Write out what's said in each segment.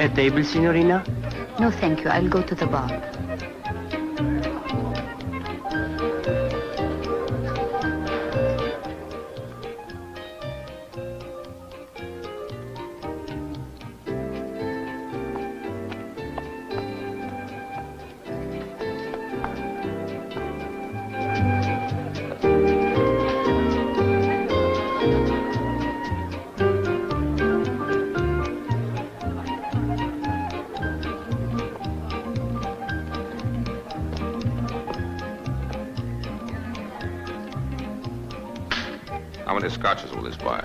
A table, signorina? No, thank you. I'll go to the bar. How many scotches will this buy?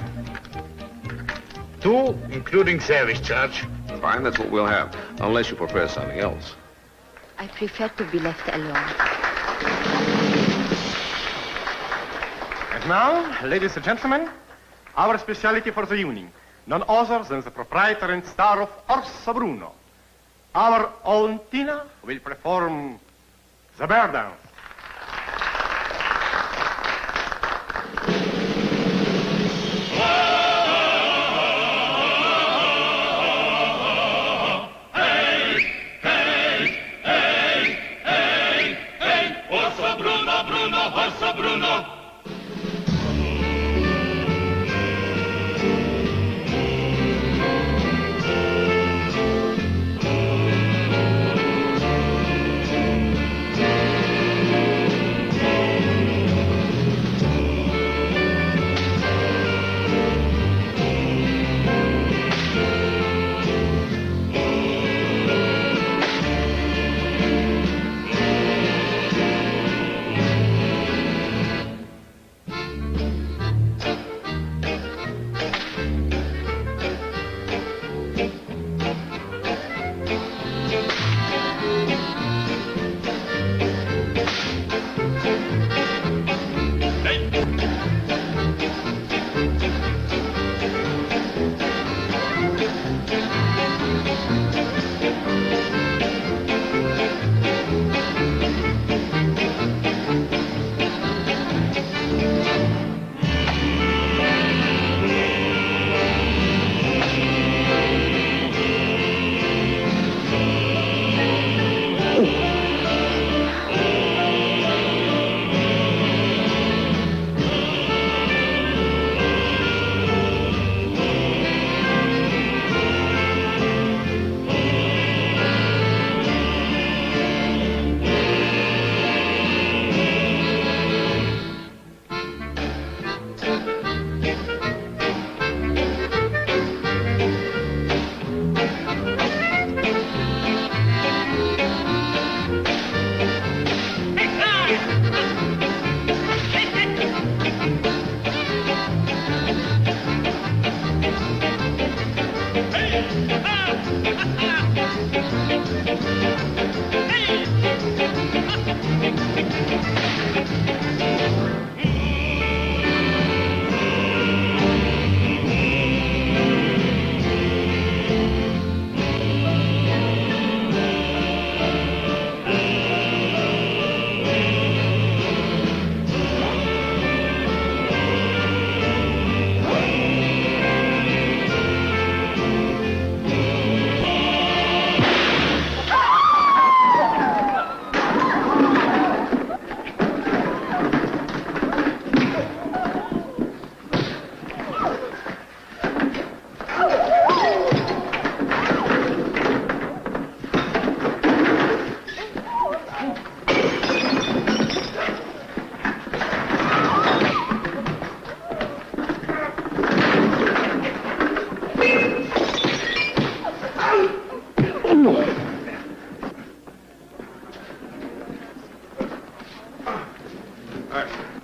2, including service charge. Fine, that's what we'll have. Unless you prepare something else. I prefer to be left alone. And now, ladies and gentlemen, our specialty for the evening. None other than the proprietor and star of Orso Bruno. Our own Tina will perform the bear dance.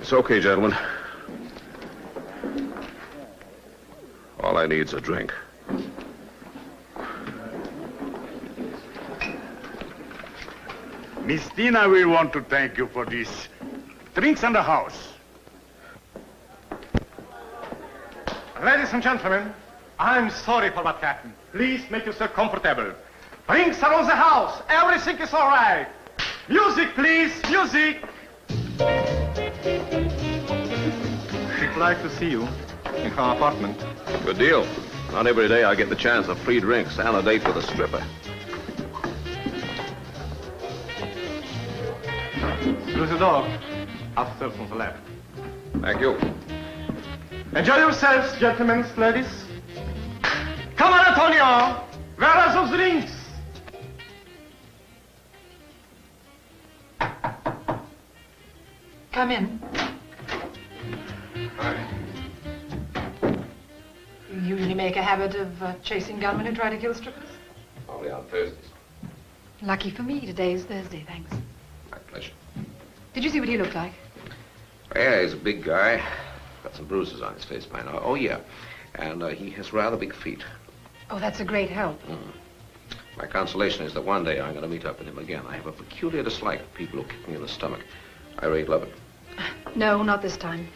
It's okay, gentlemen. All I need's a drink. Miss Tina will want to thank you for this. Drinks in the house. Ladies and gentlemen, I'm sorry for what happened. Please make yourself comfortable. Drinks are on the house. Everything is all right. Music, please. Music. She'd like to see you in her apartment. Good deal. Not every day I get the chance of free drinks and a date with a stripper. Through the door. Upstairs on the left. Thank you. Enjoy yourselves, gentlemen, ladies. Come on, Antonio. Where are those drinks? Come in. Hi. You usually make a habit of chasing gunmen who try to kill strippers? Only on Thursdays. Lucky for me, today is Thursday, thanks. My pleasure. Did you see what he looked like? Yeah, he's a big guy. Got some bruises on his face by now. Oh, yeah. And he has rather big feet. Oh, that's a great help. My consolation is that one day I'm going to meet up with him again. I have a peculiar dislike of people who kick me in the stomach. I really love it. No, not this time.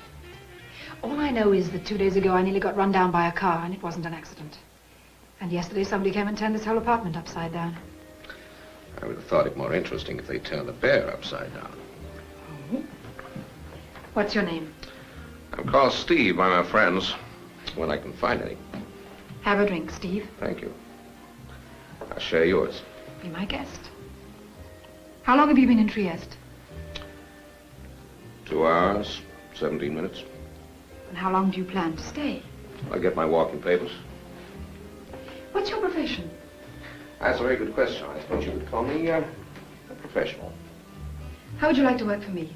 All I know is that 2 days ago I nearly got run down by a car, and it wasn't an accident. And yesterday somebody came and turned this whole apartment upside down. I would have thought it more interesting if they turned the bear upside down. Oh. What's your name? I'm called Steve by my friends, when I can find any. Have a drink, Steve. Thank you. I'll share yours. Be my guest. How long have you been in Trieste? 2 hours, 17 minutes. And how long do you plan to stay? I'll get my walking papers. What's your profession? That's a very good question. I suppose you could call me a professional. How would you like to work for me?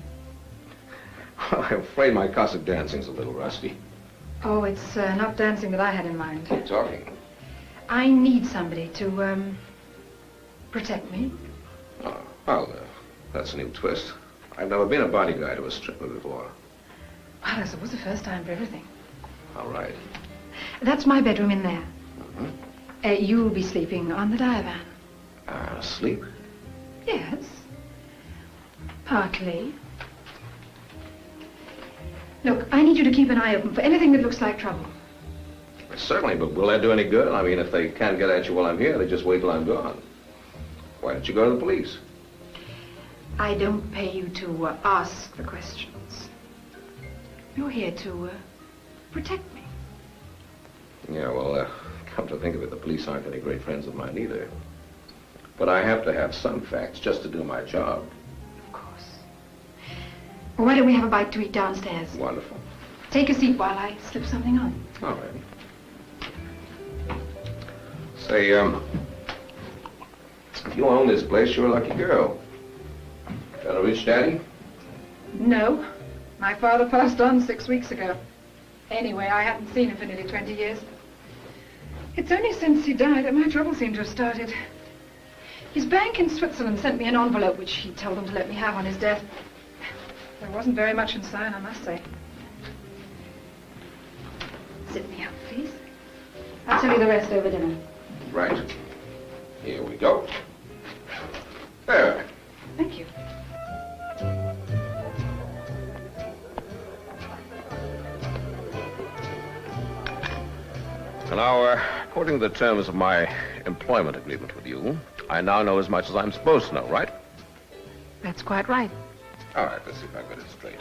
I'm afraid my Cossack dancing's a little rusty. Oh, it's not dancing that I had in mind. Keep talking. I need somebody to, protect me. Oh, well, that's a new twist. I've never been a bodyguard to a stripper before. Well, I suppose the first time for everything. All right. That's my bedroom in there. You'll be sleeping on the divan. Sleep? Yes. Partly. Look, I need you to keep an eye open for anything that looks like trouble. Certainly, but will that do any good? I mean, if they can't get at you while I'm here, they just wait till I'm gone. Why don't you go to the police? I don't pay you to ask the questions. You're here to protect me. Yeah, well, come to think of it, the police aren't any great friends of mine either. But I have to have some facts just to do my job. Of course. Well, why don't we have a bite to eat downstairs? Wonderful. Take a seat while I slip something on. All right. Say, if you own this place, you're a lucky girl. Got a rich daddy? No. My father passed on 6 weeks ago. Anyway, I haven't seen him for nearly 20 years. It's only since he died that my trouble seemed to have started. His bank in Switzerland sent me an envelope which he told them to let me have on his death. There wasn't very much inside, I must say. Sit me up, please. I'll tell you the rest over dinner. Right. Here we go. There. Thank you. Now, according to the terms of my employment agreement with you, I now know as much as I'm supposed to know, right? That's quite right. All right, let's see if I got it straight.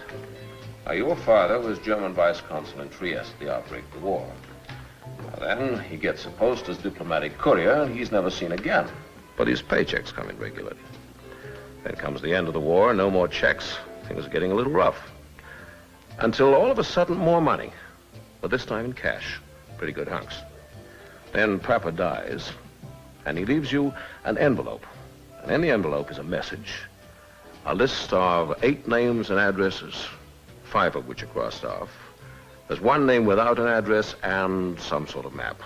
Now, your father was German vice consul in Trieste at the outbreak of the war. Now, then he gets a post as diplomatic courier, and he's never seen again. But his paychecks come in regularly. Then comes the end of the war, no more checks. Things are getting a little rough. Until all of a sudden, more money. But this time in cash. Pretty good hunks. Then Papa dies, and he leaves you an envelope. And in the envelope is a message. A list of 8 names and addresses, 5 of which are crossed off. There's 1 name without an address and some sort of map.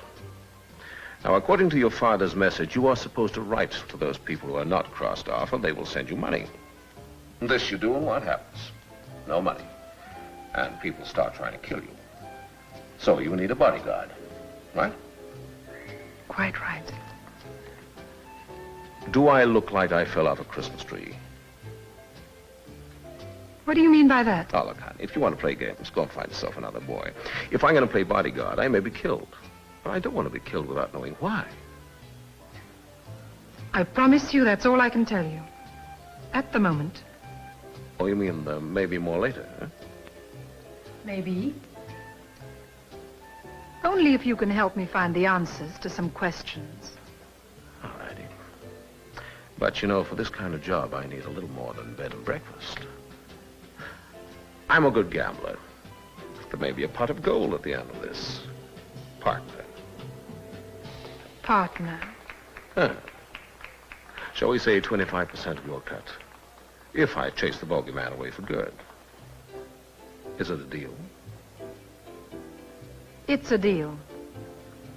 Now, according to your father's message, you are supposed to write to those people who are not crossed off, and they will send you money. And this you do, and what happens? No money. And people start trying to kill you. So you need a bodyguard, right? Quite right. Do I look like I fell out of a Christmas tree? What do you mean by that? Oh, look, honey, if you want to play games, go and find yourself another boy. If I'm going to play bodyguard, I may be killed. But I don't want to be killed without knowing why. I promise you that's all I can tell you. At the moment. Oh, you mean maybe more later, huh? Maybe. Only if you can help me find the answers to some questions. All righty. But, you know, for this kind of job, I need a little more than bed and breakfast. I'm a good gambler. There may be a pot of gold at the end of this. Partner. Partner. Huh. Shall we say 25% of your cut? If I chase the bogeyman away for good. Is it a deal? It's a deal.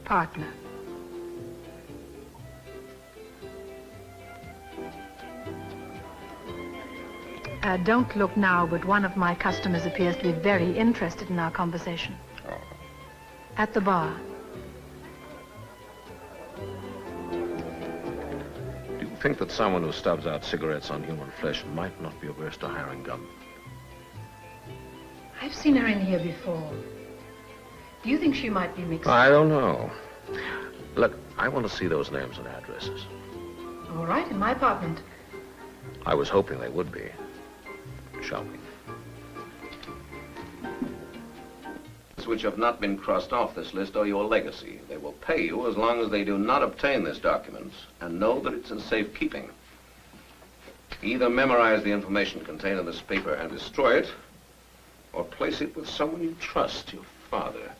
Partner. Don't look now, but one of my customers appears to be very interested in our conversation. Oh. At the bar. Do you think that someone who stubs out cigarettes on human flesh might not be averse to hiring gunmen? I've seen her in here before. Do you think she might be mixed? I don't know. Look, I want to see those names and addresses. All right, in my apartment. I was hoping they would be. Shall we? Which have not been crossed off this list are your legacy. They will pay you as long as they do not obtain this document and know that it's in safekeeping. Either memorize the information contained in this paper and destroy it, or place it with someone you trust, your father.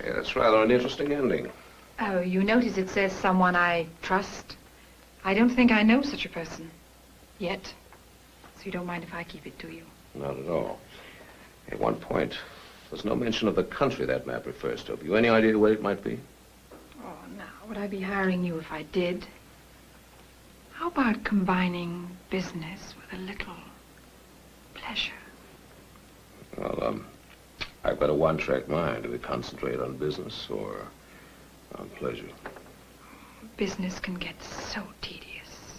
Hey, that's rather an interesting ending. Oh, you notice it says someone I trust? I don't think I know such a person. Yet. So you don't mind if I keep it to you? Not at all. At one point, there's no mention of the country that map refers to. Have you any idea where it might be? Oh, now, would I be hiring you if I did? How about combining business with a little pleasure? Well, I've got a one-track mind. Do we concentrate on business or on pleasure? Business can get so tedious.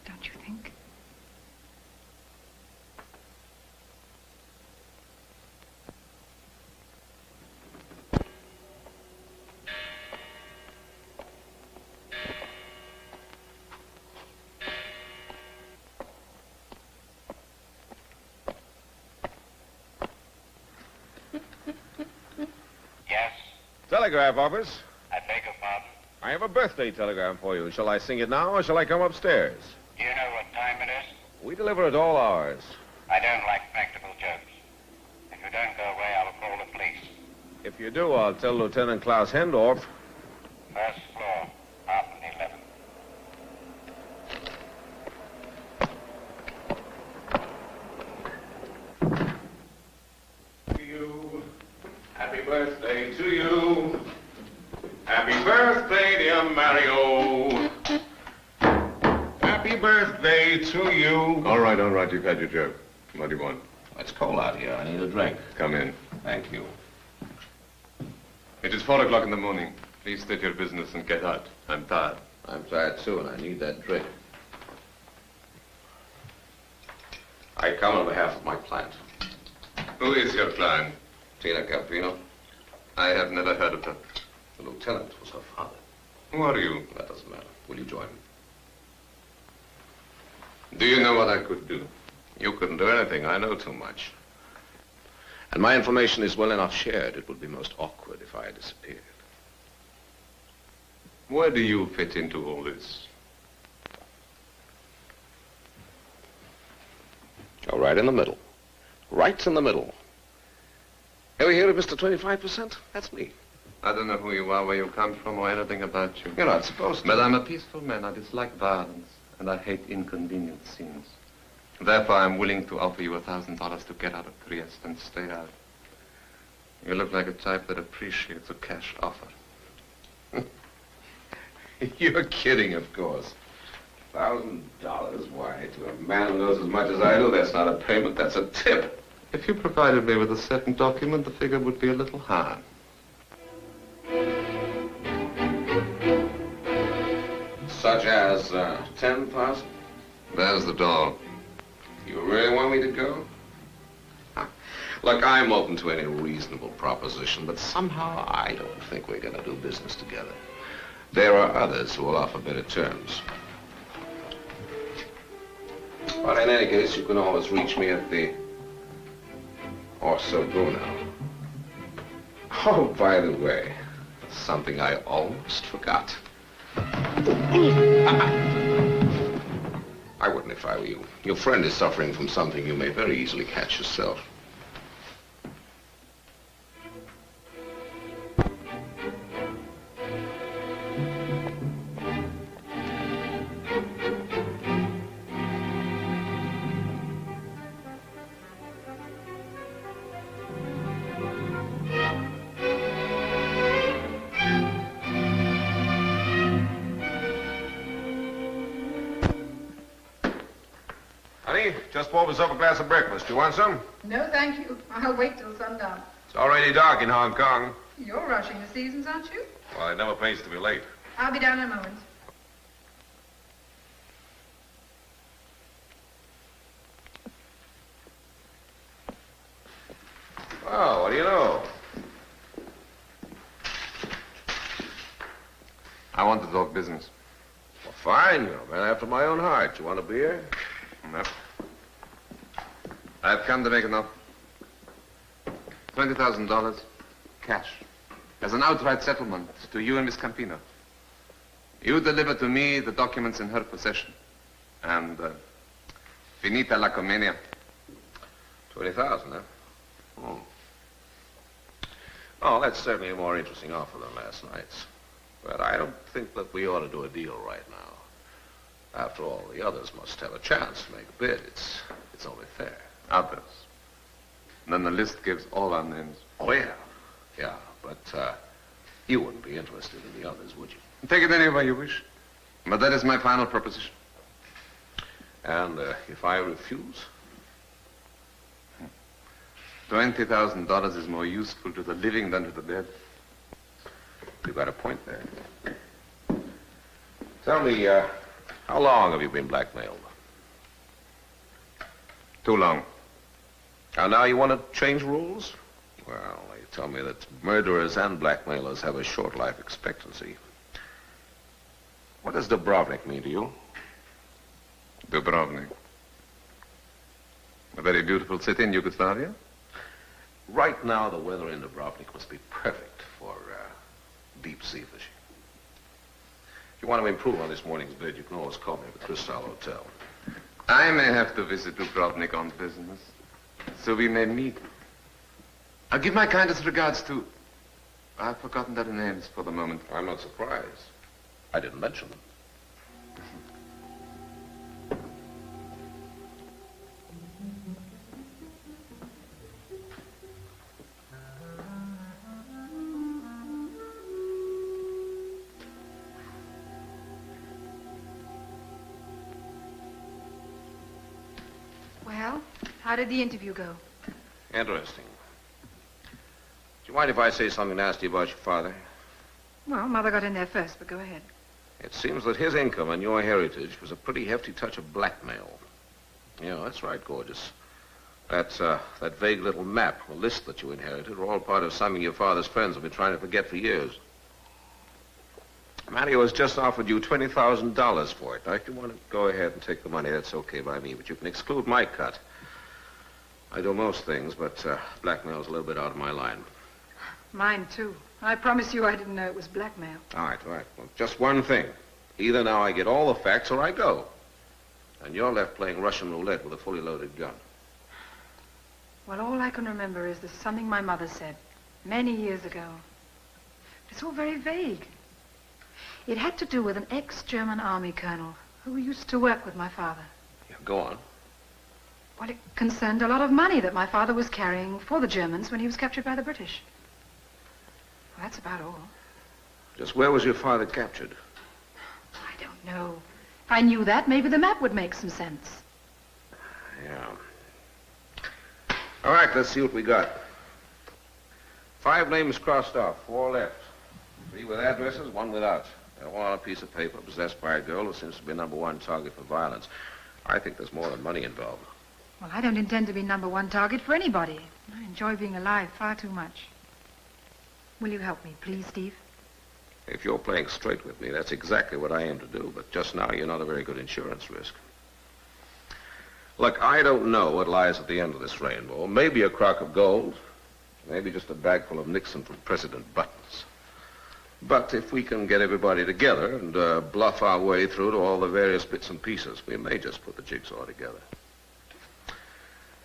Don't you think? Yes, Telegraph office. I beg your pardon. I have a birthday telegram for you. Shall I sing it now or shall I come upstairs? Do you know what time it is? We deliver at all hours. I don't like practical jokes. If you don't go away, I will call the police. If you do, I'll tell Lieutenant Klaus Hendorf. First floor, apartment 11. To you. Happy birthday to you. Happy birthday, dear Mario. Happy birthday to you. All right, you've had your joke. What do you want? It's cold out here. I need a drink. Come in. Thank you. It is 4 o'clock in the morning. Please state your business and get out. I'm tired. I'm tired too, and I need that drink. I come on behalf of my client, Who is your client? Tina Campino. I have never heard of her. The lieutenant was her father. Who are you? That doesn't matter. Will you join me? Do you know what I could do? You couldn't do anything. I know too much. And my information is well enough shared. It would be most awkward if I disappeared. Where do you fit into all this? Oh, right in the middle. Right in the middle. Ever hear of Mr. 25%? That's me. I don't know who you are, where you come from, or anything about you. You're not supposed to. But I'm a peaceful man. I dislike violence, and I hate inconvenient scenes. Therefore, I'm willing to offer you $1,000 to get out of Trieste and stay out. You look like a type that appreciates a cash offer. You're kidding, of course. $1,000? Why, to a man who knows as much as I do, that's not a payment, that's a tip. If you provided me with a certain document, the figure would be a little higher. Such as 10,000? There's the door. You really want me to go? Look, I'm open to any reasonable proposition, but somehow I don't think we're going to do business together. There are others who will offer better terms. But in any case, you can always reach me at the Orso Bruno. Oh, by the way, something I almost forgot. I wouldn't if I were you. Your friend is suffering from something you may very easily catch yourself. Just poured myself a glass of breakfast. You want some? No, thank you. I'll wait till sundown. It's already dark in Hong Kong. You're rushing the seasons, aren't you? Well, it never pays to be late. I'll be down in a moment. Oh, what do you know? I want to talk business. Well, fine. You're a man after my own heart. You want a beer? No. I've come to make an offer. $20,000 cash as an outright settlement to you and Miss Campino. You deliver to me the documents in her possession. And finita la commedia. 20,000, huh? Oh. Oh, that's certainly a more interesting offer than last night's. But I don't think that we ought to do a deal right now. After all, the others must have a chance to make a bid. It's only fair. Others. Then the list gives all our names. Oh, yeah. Yeah, but you wouldn't be interested in the others, would you? Take it any way you wish. But that is my final proposition. And if I refuse? $20,000 is more useful to the living than to the dead. You've got a point there. Tell me, how long have you been blackmailed? Too long. And now you want to change rules? Well, they tell me that murderers and blackmailers have a short life expectancy. What does Dubrovnik mean to you? Dubrovnik. A very beautiful city in Yugoslavia. Right now, the weather in Dubrovnik must be perfect for deep sea fishing. If you want to improve on this morning's bid, you can always call me at the Crystal Hotel. I may have to visit Dubrovnik on business, so we may meet. I'll give my kindest regards to... I've forgotten their names for the moment. I'm not surprised. I didn't mention them. Well, how did the interview go? Interesting. Do you mind if I say something nasty about your father? Well, Mother got in there first, but go ahead. It seems that his income and your heritage was a pretty hefty touch of blackmail. Yeah, that's right, gorgeous. That vague little map, the list that you inherited, were all part of something your father's friends have been trying to forget for years. Mario has just offered you $20,000 for it. Now, if you want to go ahead and take the money, that's okay by me, but you can exclude my cut. I do most things, but blackmail's a little bit out of my line. Mine, too. I promise you I didn't know it was blackmail. All right. Well, just one thing. Either now I get all the facts or I go. And you're left playing Russian roulette with a fully loaded gun. Well, all I can remember is there's something my mother said many years ago. It's all very vague. It had to do with an ex-German army colonel who used to work with my father. Yeah, go on. Well, it concerned a lot of money that my father was carrying for the Germans when he was captured by the British. Well, that's about all. Just where was your father captured? I don't know. If I knew that, maybe the map would make some sense. Yeah. All right, let's see what we got. 5 names crossed off, 4 left. 3 with addresses, 1 without. They're all on a piece of paper possessed by a girl who seems to be #1 target for violence. I think there's more than money involved. Well, I don't intend to be #1 target for anybody. I enjoy being alive far too much. Will you help me, please, Steve? If you're playing straight with me, that's exactly what I aim to do. But just now, you're not a very good insurance risk. Look, I don't know what lies at the end of this rainbow. Maybe a crock of gold. Maybe just a bag full of Nixon from President buttons. But if we can get everybody together and bluff our way through to all the various bits and pieces, we may just put the jigsaw together.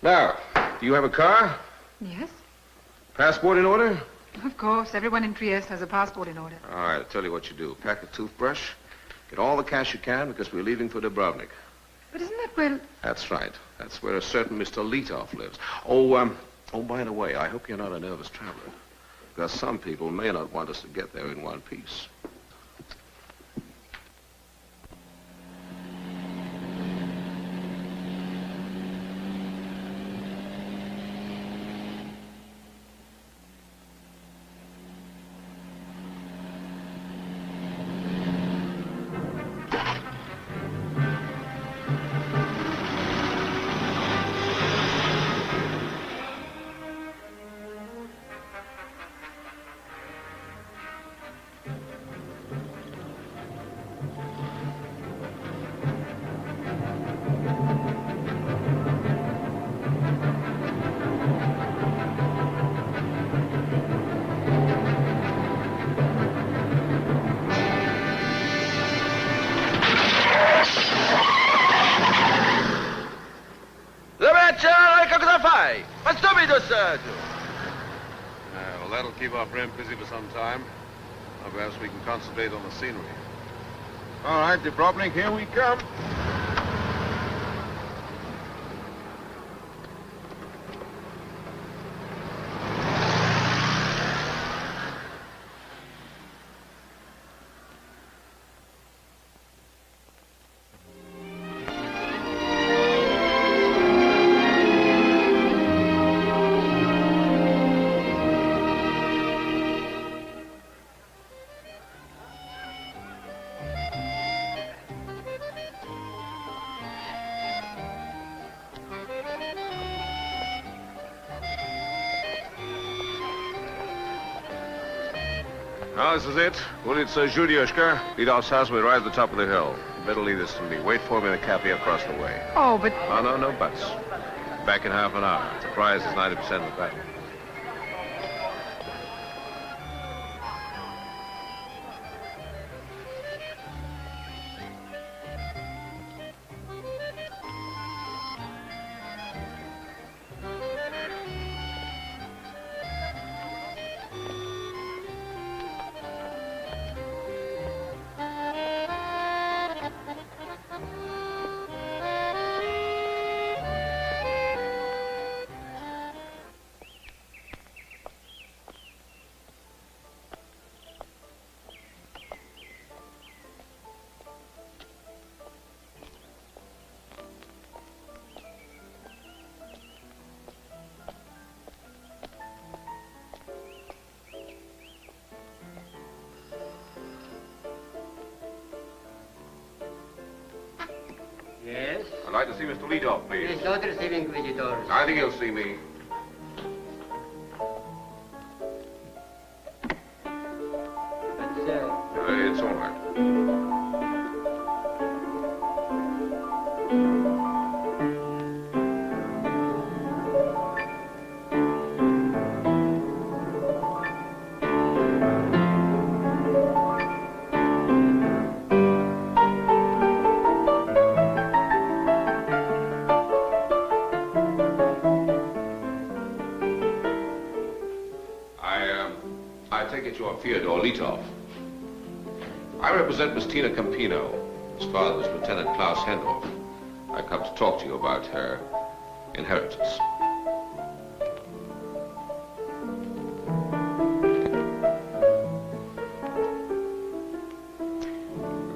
Now, do you have a car? Yes. Passport in order? Of course. Everyone in Trieste has a passport in order. All right, I'll tell you what you do. Pack a toothbrush, get all the cash you can, because we're leaving for Dubrovnik. But isn't that where... That's right. That's where a certain Mr. Letov lives. Oh, by the way, I hope you're not a nervous traveler. Because some people may not want us to get there in one piece. Well, that'll keep our friend busy for some time. Or perhaps we can concentrate on the scenery. All right, Dubrovnik, here we come. Now, this is it. Ulitsa Zhudyoshka. Leadov's house will be right at the top of the hill. You better leave this to me. Wait for me in the cafe across the way. Oh, but... No buts. Back in half an hour. The prize is 90% of the battle. Yes? I'd like to see Mr. Letov, please. He's not receiving visitors. I think he'll see me. But, It's all right. I take it you're Fyodor Letov. I represent Miss Tina Campino. His father was Lieutenant Klaus Hendorf. I come to talk to you about her inheritance.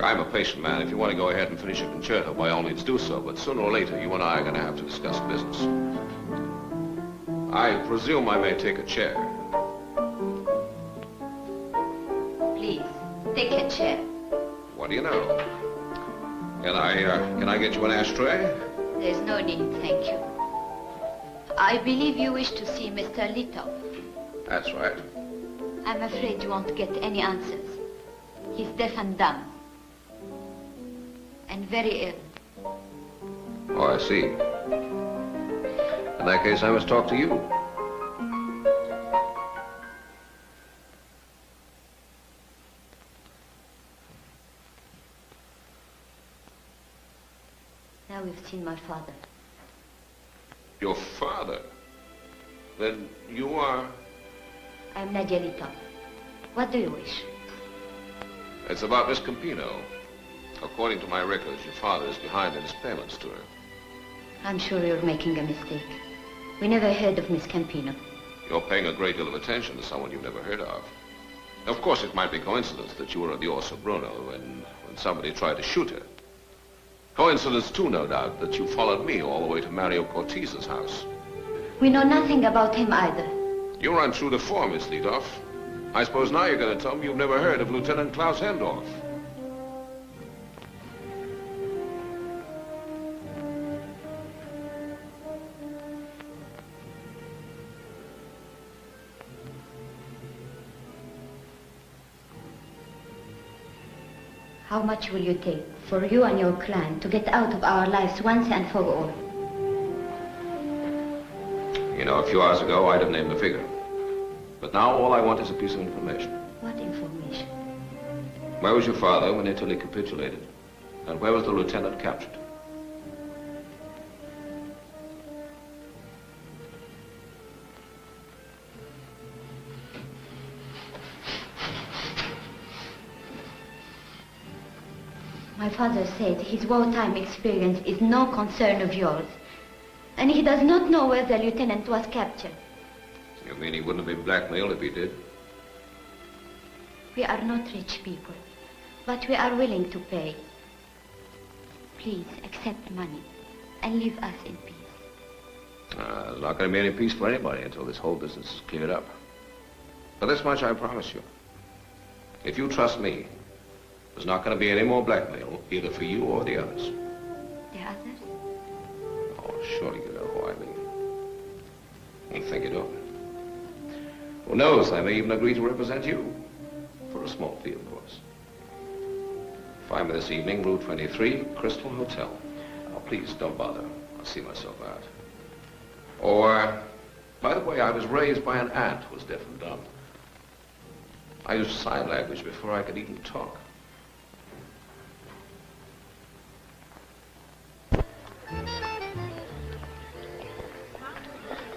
I'm a patient man. If you want to go ahead and finish your concerto, by all means do so. But sooner or later, you and I are going to have to discuss business. I presume I may take a chair. Please, take a chair. What do you know? Can I get you an ashtray? There's no need, thank you. I believe you wish to see Mr. Letov. That's right. I'm afraid you won't get any answers. He's deaf and dumb. And very ill. Oh, I see. In that case, I must talk to you. Now we've seen my father. Your father? Then you are... I'm Nadia Lita. What do you wish? It's about Miss Campino. According to my records, your father is behind in his payments to her. I'm sure you're making a mistake. We never heard of Miss Campino. You're paying a great deal of attention to someone you've never heard of. Of course, it might be coincidence that you were at the Orso Bruno when somebody tried to shoot her. Coincidence, too, no doubt, that you followed me all the way to Mario Cortez's house. We know nothing about him either. You run true to form, Miss Liedorf. I suppose now you're going to tell me you've never heard of Lieutenant Klaus Hendorf. How much will you take for you and your clan to get out of our lives once and for all? You know, a few hours ago, I'd have named the figure. But now all I want is a piece of information. What information? Where was your father when Italy capitulated? And where was the lieutenant captured? My father said his wartime experience is no concern of yours. And he does not know where the lieutenant was captured. You mean he wouldn't have been blackmailed if he did? We are not rich people, but we are willing to pay. Please accept money and leave us in peace. There's not going to be any peace for anybody until this whole business is cleared up. But this much I promise you. If you trust me, there's not going to be any more blackmail, either for you or the others. The others? Oh, surely you know who I mean. You think you don't. Who knows, I may even agree to represent you. For a small fee, of course. Find me this evening, Rue 23, Crystal Hotel. Now, please, don't bother. I'll see myself out. Or, by the way, I was raised by an aunt who was deaf and dumb. I used sign language before I could even talk.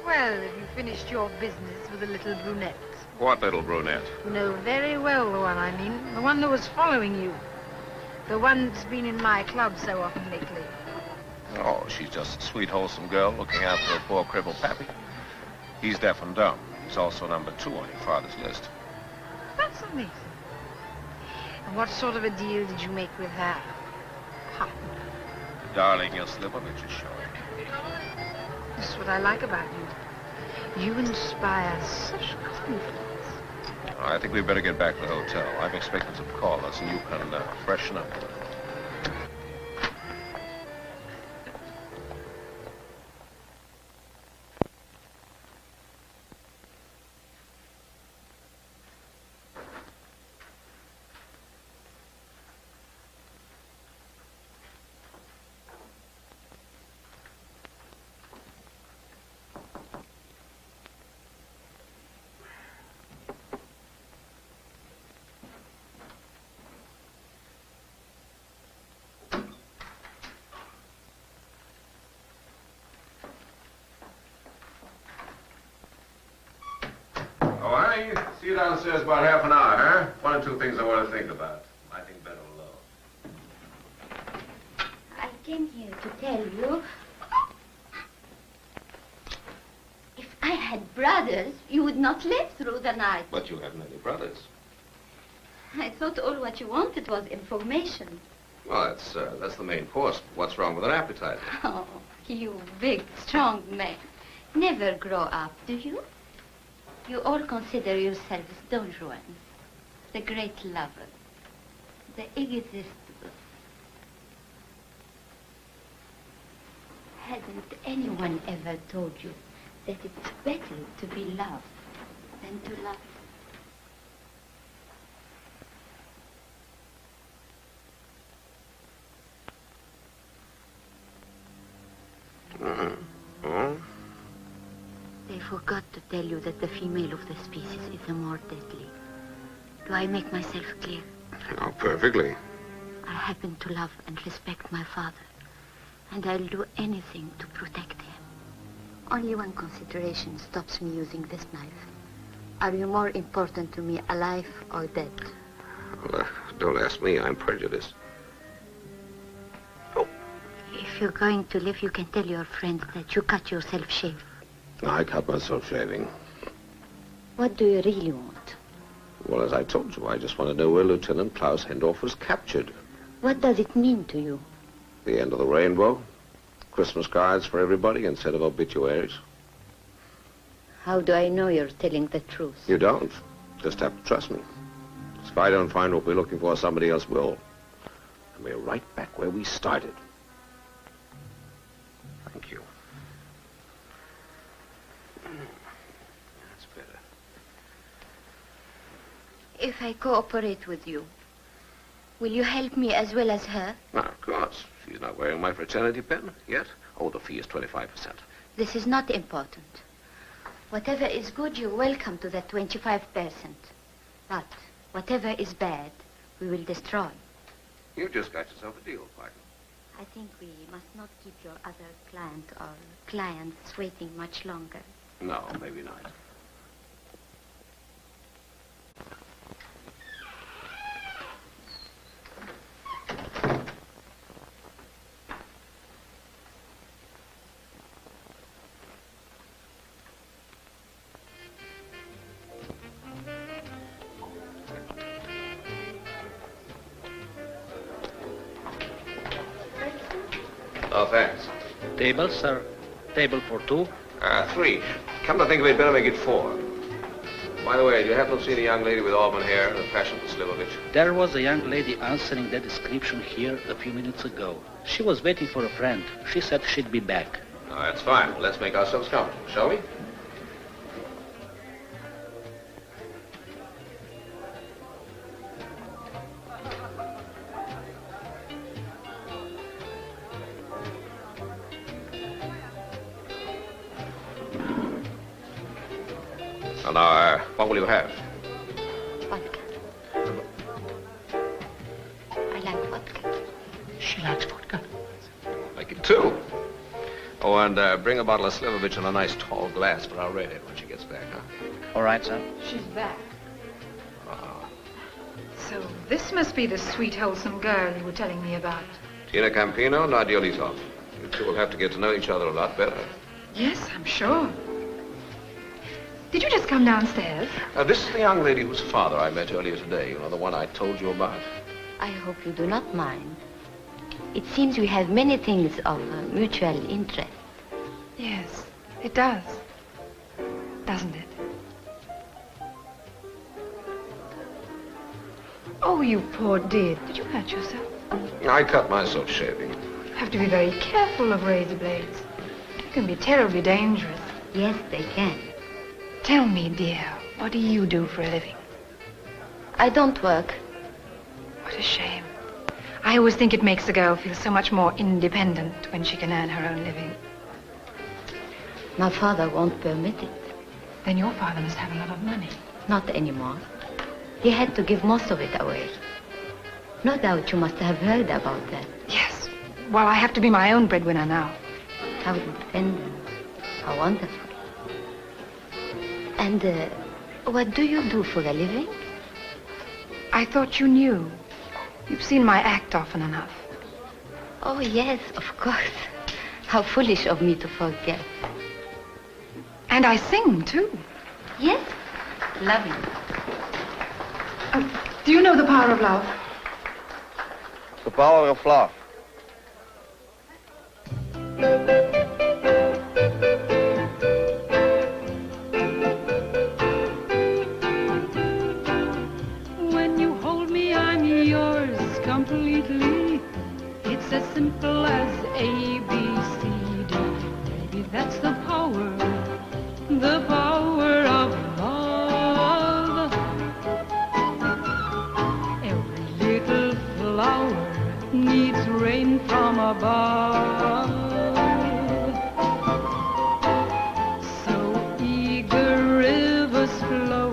Well, have you finished your business with the little brunette? What little brunette? You know very well the one I mean. The one that was following you. The one that's been in my club so often lately. Oh, she's just a sweet, wholesome girl looking after her poor crippled pappy. He's deaf and dumb. He's also number 2 on your father's list. That's amazing. And what sort of a deal did you make with her? Ha. Darling, your Slivovich is showing. That's what I like about you. You inspire such confidence. I think we'd better get back to the hotel. I'm expecting some callers, and you can freshen up. See you downstairs about half an hour, huh? 1 or 2 things I want to think about. I think better alone. I came here to tell you, if I had brothers, you would not live through the night. But you have many brothers. I thought all what you wanted was information. Well, that's the main course. What's wrong with an appetite? Oh, you big, strong man. Never grow up, do you? You all consider yourselves Don Juan, the great lover, the irresistible. Hasn't anyone ever told you that it's better to be loved than to love? They forgot to tell you that the female of the species is the more deadly. Do I make myself clear? Oh, perfectly. I happen to love and respect my father. And I'll do anything to protect him. Only one consideration stops me using this knife. Are you more important to me alive or dead? Well, don't ask me. I'm prejudiced. If you're going to live, you can tell your friends that you cut yourself shaving. I cut myself shaving. What do you really want? Well, as I told you, I just want to know where Lieutenant Klaus Hendorf was captured. What does it mean to you? The end of the rainbow. Christmas cards for everybody instead of obituaries. How do I know you're telling the truth? You don't. Just have to trust me. If I don't find what we're looking for, somebody else will. And we're right back where we started. Thank you. That's better. If I cooperate with you, will you help me as well as her? Now, of course. She's not wearing my fraternity pin yet. Oh, the fee is 25%. This is not important. Whatever is good, you're welcome to that 25%. But whatever is bad, we will destroy. You just got yourself a deal, partner. I think we must not keep your other client or clients waiting much longer. No, maybe not. Oh, thanks. Table, sir. Table for two. 3. Come to think of it, better make it 4. By the way, do you happen to see the young lady with auburn hair and a fashionable Slivovich? There was a young lady answering that description here a few minutes ago. She was waiting for a friend. She said she'd be back. Oh, that's fine. Let's make ourselves comfortable, shall we? Now, what will you have? Vodka. I like vodka. She likes vodka. Make it 2. Oh, and bring a bottle of Slivovich in a nice tall glass for our redhead when she gets back, huh? All right, sir. She's back. Uh-huh. So this must be the sweet, wholesome girl you were telling me about. Tina Campino, Nadia Litov. You two will have to get to know each other a lot better. Yes, I'm sure. Did you just come downstairs? This is the young lady whose father I met earlier today. You know, the one I told you about. I hope you do not mind. It seems we have many things of mutual interest. Yes, it does. Doesn't it? Oh, you poor dear. Did you hurt yourself? I cut myself shaving. You have to be very careful of razor blades. They can be terribly dangerous. Yes, they can. Tell me, dear, what do you do for a living? I don't work. What a shame. I always think it makes a girl feel so much more independent when she can earn her own living. My father won't permit it. Then your father must have a lot of money. Not anymore. He had to give most of it away. No doubt you must have heard about that. Yes. Well, I have to be my own breadwinner now. How independent. How wonderful. And what do you do for a living? I thought you knew. You've seen my act often enough. Oh, yes, of course. How foolish of me to forget. And I sing, too. Yes? Lovely. Do you know The Power of Love? The power of love. When you hold me, I'm yours completely. It's as simple as A, B, C, D. Maybe that's the power of love. Every little flower needs rain from above. So eager rivers flow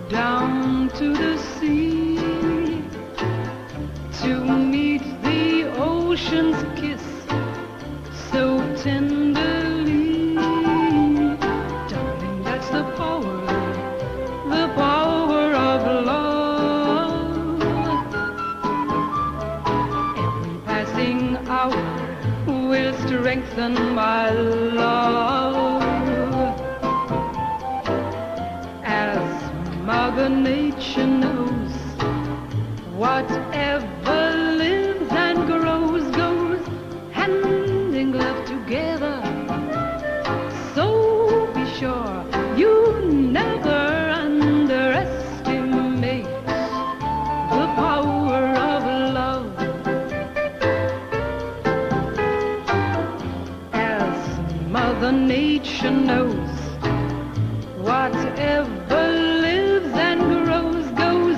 down to the sea to meet the ocean's kiss strengthen my love. As Mother Nature knows, whatever lives and grows goes hand in glove together. So be sure you never underestimate the power of love. As Mother Nature knows, whatever lives and grows goes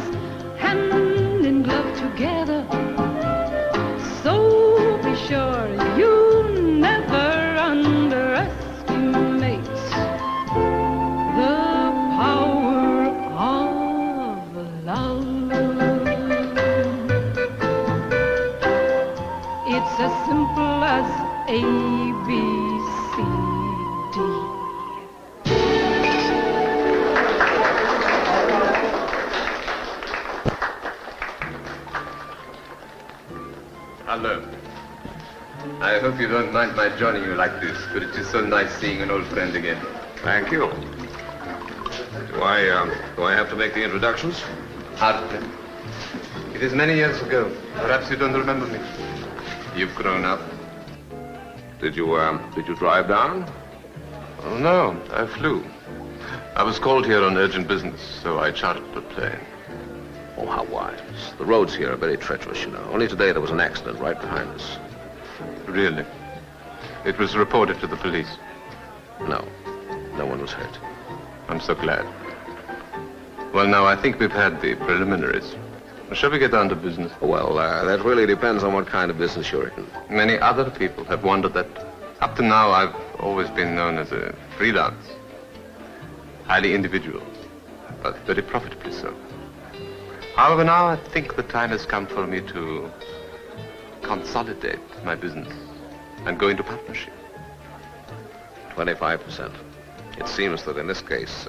hand in glove together. So be sure you never underestimate the power of love. It's as simple as A, B, C, D. Hello. I hope you don't mind my joining you like this, but it is so nice seeing an old friend again. Thank you. Do I have to make the introductions? Hardly. It is many years ago. Perhaps you don't remember me. You've grown up. Did you drive down? Oh, no. I flew. I was called here on urgent business, so I chartered a plane. Oh, how wise. The roads here are very treacherous, you know. Only today there was an accident right behind us. Really? It was reported to the police? No. No one was hurt. I'm so glad. Well, now, I think we've had the preliminaries. Shall we get down to business? Well, that really depends on what kind of business you're in. Many other people have wondered that. Up to now, I've always been known as a freelance. Highly individual, but very profitably so. However, now I think the time has come for me to consolidate my business and go into partnership. 25%. It seems that in this case,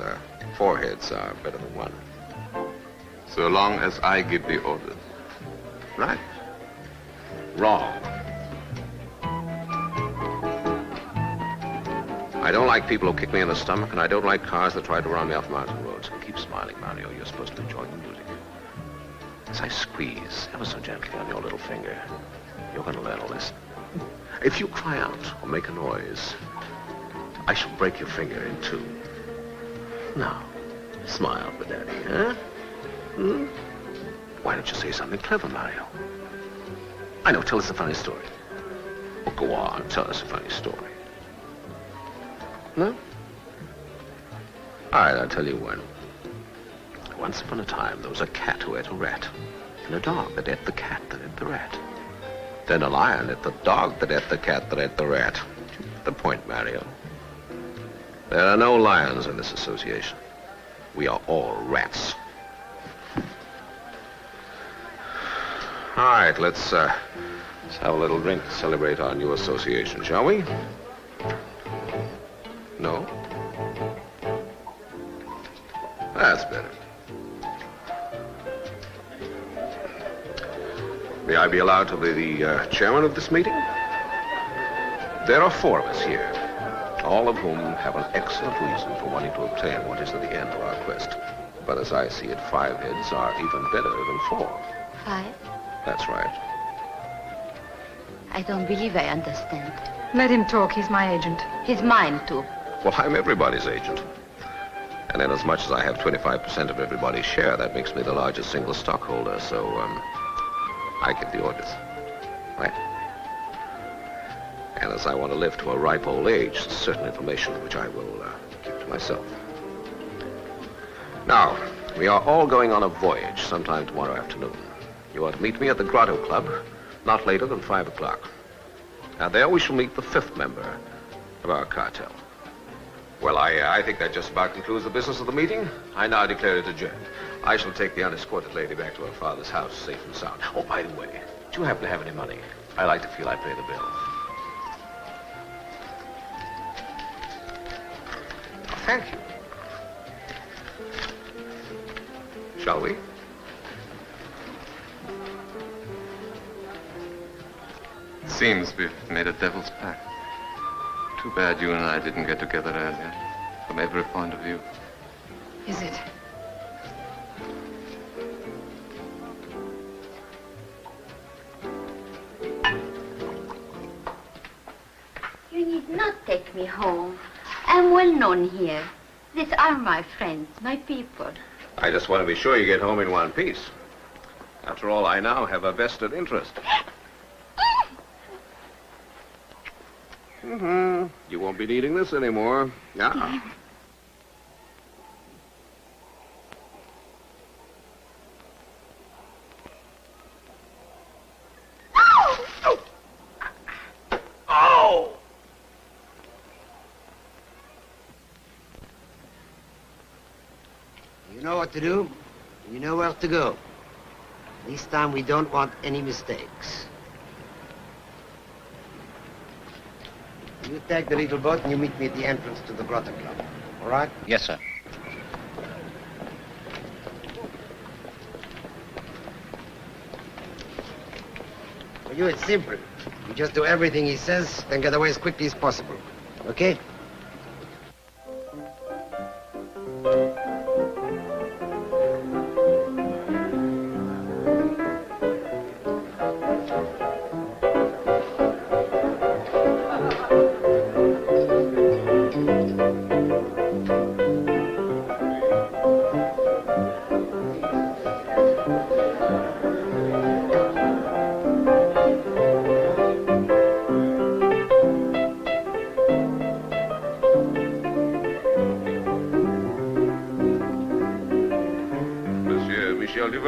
4 heads are better than 1. So long as I give the orders. Right. Wrong. I don't like people who kick me in the stomach, and I don't like cars that try to run me off mountain roads. Keep smiling, Mario. You're supposed to enjoy the music. As I squeeze ever so gently on your little finger, you're going to learn a lesson. If you cry out or make a noise, I shall break your finger in 2. Now, smile for Daddy, huh? Hmm? Why don't you say something clever, Mario? I know, tell us a funny story. Oh, go on, tell us a funny story. No? All right, I'll tell you one. Once upon a time, there was a cat who ate a rat, and a dog that ate the cat that ate the rat. Then a lion ate the dog that ate the cat that ate the rat. The point, Mario. There are no lions in this association. We are all rats. All right, let's have a little drink to celebrate our new association, shall we? No? That's better. May I be allowed to be the chairman of this meeting? There are 4 of us here, all of whom have an excellent reason for wanting to obtain what is at the end of our quest. But as I see it, 5 heads are even better than 4. 5? That's right. I don't believe I understand. Let him talk. He's my agent. He's mine, too. Well, I'm everybody's agent. And in as much as I have 25% of everybody's share, that makes me the largest single stockholder, so, I give the orders. Right? And as I want to live to a ripe old age, certain information which I will keep to myself. Now, we are all going on a voyage sometime tomorrow afternoon. You are to meet me at the Grotto Club, not later than 5 o'clock. And there we shall meet the 5th member of our cartel. Well, I think that just about concludes the business of the meeting. I now declare it adjourned. I shall take the unescorted lady back to her father's house, safe and sound. Oh, by the way, do you happen to have any money? I like to feel I pay the bill. Oh, thank you. Shall we? It seems we've made a devil's pact. Too bad you and I didn't get together earlier, from every point of view. Is it? You need not take me home. I'm well known here. These are my friends, my people. I just want to be sure you get home in one piece. After all, I now have a vested interest. You won't be needing this anymore. Yeah. You know what to do. You know where to go. This time we don't want any mistakes. You take the little boat and you meet me at the entrance to the Grotto Club. All right? Yes, sir. For you, it's simple. You just do everything he says, then get away as quickly as possible. Okay?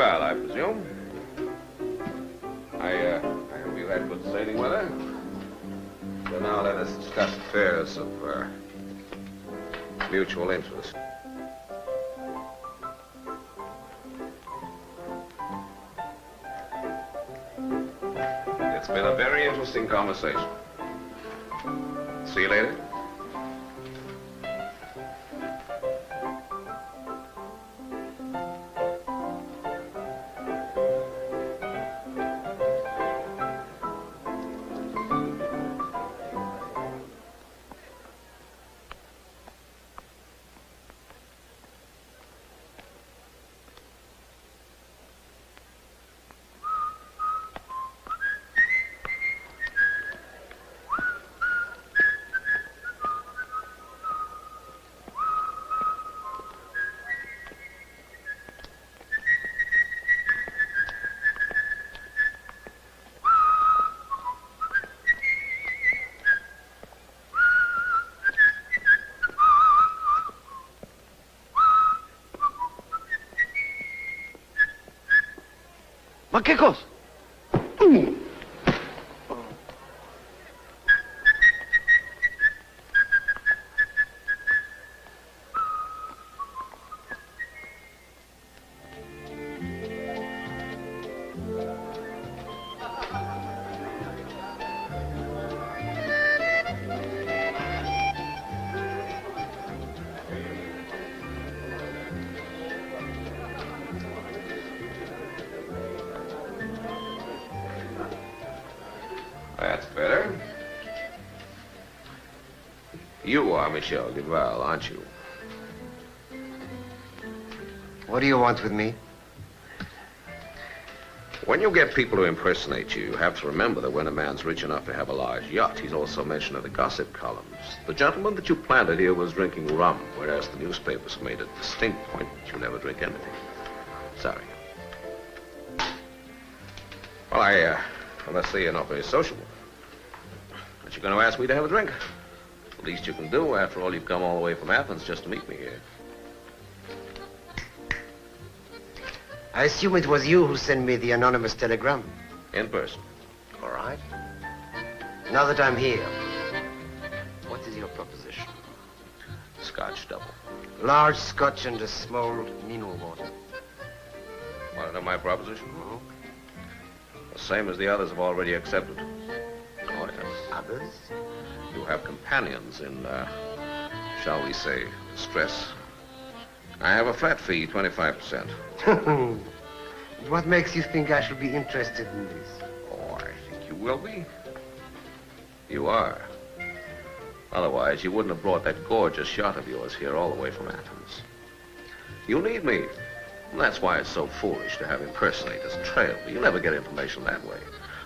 I presume. I hope you had good sailing weather. So now let us discuss affairs of mutual interest. It's been a very interesting conversation. See you later. Ma che cosa? That's better. You are Michel Duval, aren't you? What do you want with me? When you get people to impersonate you, you have to remember that when a man's rich enough to have a large yacht, he's also mentioned in the gossip columns. The gentleman that you planted here was drinking rum, whereas the newspapers made a distinct point that you never drink anything. Sorry. Well, I must say you're not very sociable. But you're going to ask me to have a drink. The least you can do. After all, you've come all the way from Athens just to meet me here. I assume it was you who sent me the anonymous telegram. In person. All right. Now that I'm here, what is your proposition? Scotch double. Large Scotch and a small mineral water. Want to know my proposition? The same as the others have already accepted. Oh, yes. Others? You have companions in, shall we say, stress. I have a flat fee, 25%. What makes you think I should be interested in this? Oh, I think you will be. You are. Otherwise, you wouldn't have brought that gorgeous yacht of yours here all the way from Athens. You need me. And that's why it's so foolish to have impersonators trail me. You never get information that way.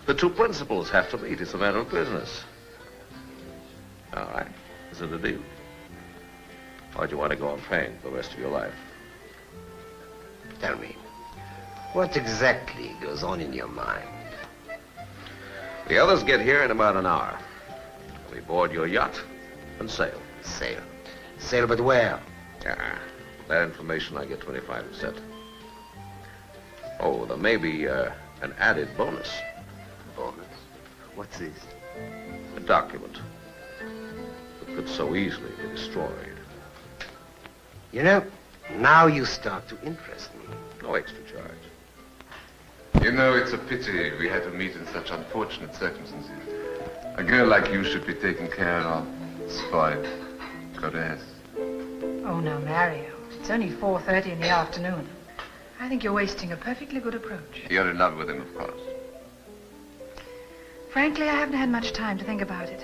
The two principals have to meet. It's a matter of business. All right. Is it a deal? Or do you want to go on paying for the rest of your life? Tell me, what exactly goes on in your mind? The others get here in about an hour. We board your yacht and sail. Sail? Sail, but where? That information I get 25%. Oh, there may be an added bonus. Bonus? What's this? A document that could so easily be destroyed. You know, now you start to interest me. No extra charge. You know, it's a pity we had to meet in such unfortunate circumstances. A girl like you should be taken care of, spoiled, caressed. Oh, now, Mario, it's only 4:30 in the afternoon. I think you're wasting a perfectly good approach. You're in love with him, of course. Frankly, I haven't had much time to think about it.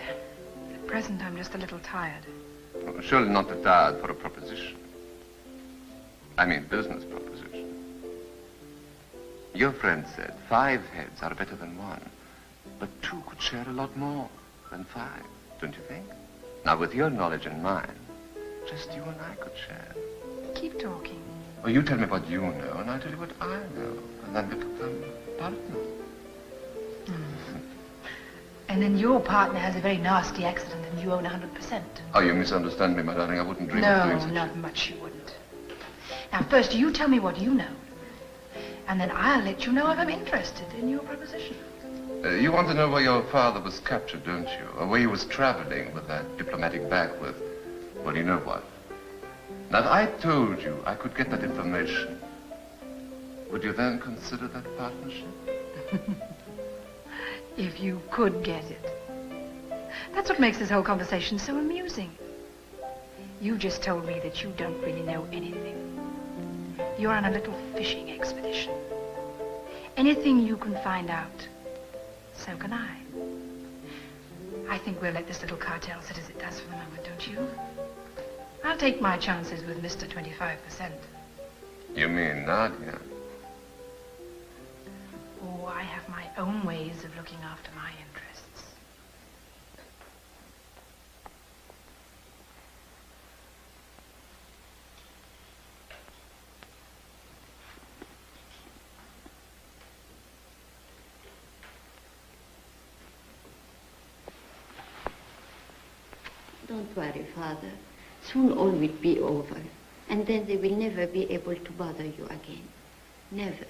At present, I'm just a little tired. Well, surely not too tired for a proposition. I mean, business proposition. Your friend said 5 heads are better than 1, but 2 could share a lot more than 5, don't you think? Now, with your knowledge and mine, just you and I could share. Keep talking. Well, you tell me what you know, and I'll tell you what I know, and then we become partners. And then your partner has a very nasty accident and you own 100%. Oh, you misunderstand me, my darling. I wouldn't dream of doing No, such. not much you wouldn't. Now, first, you tell me what you know. And then I'll let you know if I'm interested in your proposition. You want to know where your father was captured, don't you? Or where he was traveling with that diplomatic bag with, well, you know what. Now, if I told you I could get that information, would you then consider that partnership? If you could get it. That's what makes this whole conversation so amusing. You just told me that you don't really know anything. You're on a little fishing expedition. Anything you can find out, so can I. I think we'll let this little cartel sit as it does for the moment, don't you? I'll take my chances with Mr. 25%. You mean Nadia? Oh, I have my own ways of looking after my interests. Don't worry, Father. Soon all will be over, and then they will never be able to bother you again. Never.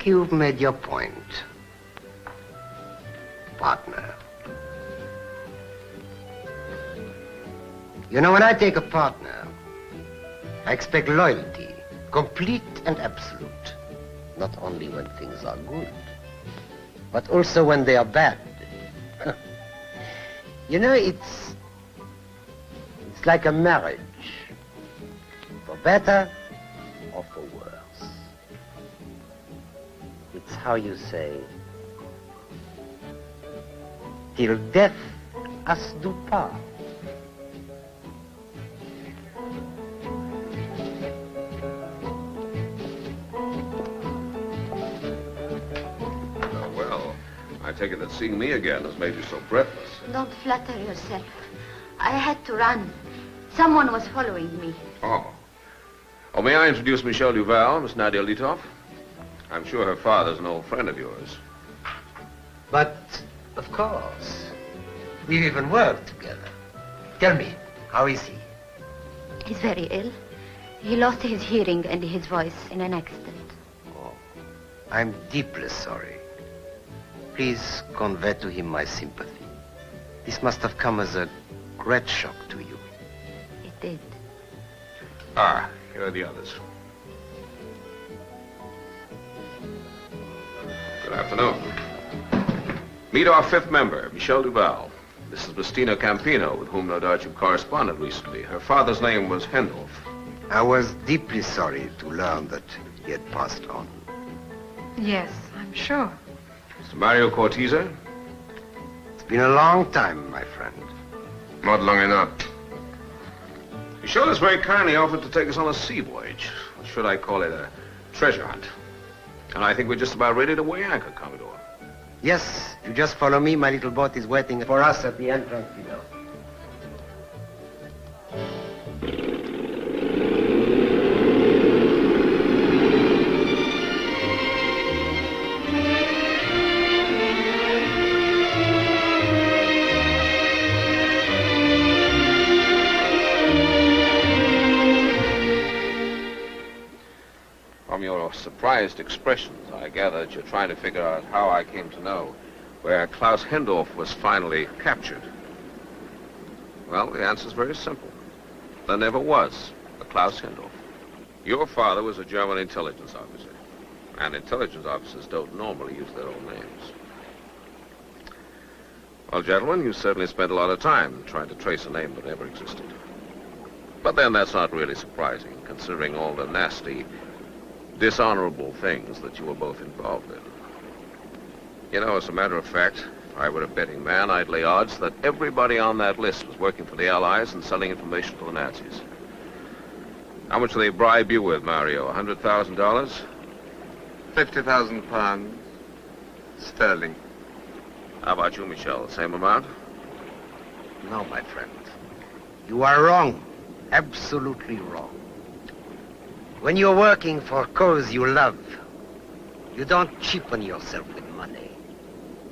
think you've made your point, partner. You know, when I take a partner, I expect loyalty, complete and absolute. Not only when things are good, but also when they are bad. You know, it's like a marriage, for better or for worse. It's how you say, till death us do part. I take it that seeing me again has made you so breathless. Don't flatter yourself. I had to run. Someone was following me. Oh. Oh, may I introduce Michelle Duval, Miss Nadia Litov? I'm sure her father's an old friend of yours. But, of course, we've even worked together. Tell me, how is he? He's very ill. He lost his hearing and his voice in an accident. Oh, I'm deeply sorry. Please convey to him my sympathy. This must have come as a great shock to you. It did. Ah, here are the others. Good afternoon. Meet our fifth member, Michelle Duval. This is Bustina Campino, with whom no doubt you've corresponded recently. Her father's name was Hendolf. I was deeply sorry to learn that he had passed on. Yes, I'm sure. Mr. Mario Cortese? It's been a long time, my friend. Not long enough. He showed us very kindly offered to take us on a sea voyage. Or should I call it a treasure hunt? And I think we're just about ready to weigh anchor, Commodore. Yes, you just follow me. My little boat is waiting for us at the entrance below. From your surprised expressions, I gather that you're trying to figure out how I came to know where Klaus Hendorf was finally captured. Well, the answer's very simple. There never was a Klaus Hendorf. Your father was a German intelligence officer, and intelligence officers don't normally use their own names. Well, gentlemen, you certainly spent a lot of time trying to trace a name that never existed. But then that's not really surprising, considering all the nasty, dishonorable things that you were both involved in. You know, as a matter of fact, if I were a betting man, I'd lay odds that everybody on that list was working for the Allies and selling information to the Nazis. How much do they bribe you with, Mario? $100,000? 50,000 pounds sterling. How about you, Michelle? The same amount? No, my friend. You are wrong. Absolutely wrong. When you're working for a cause you love, you don't cheapen yourself with money.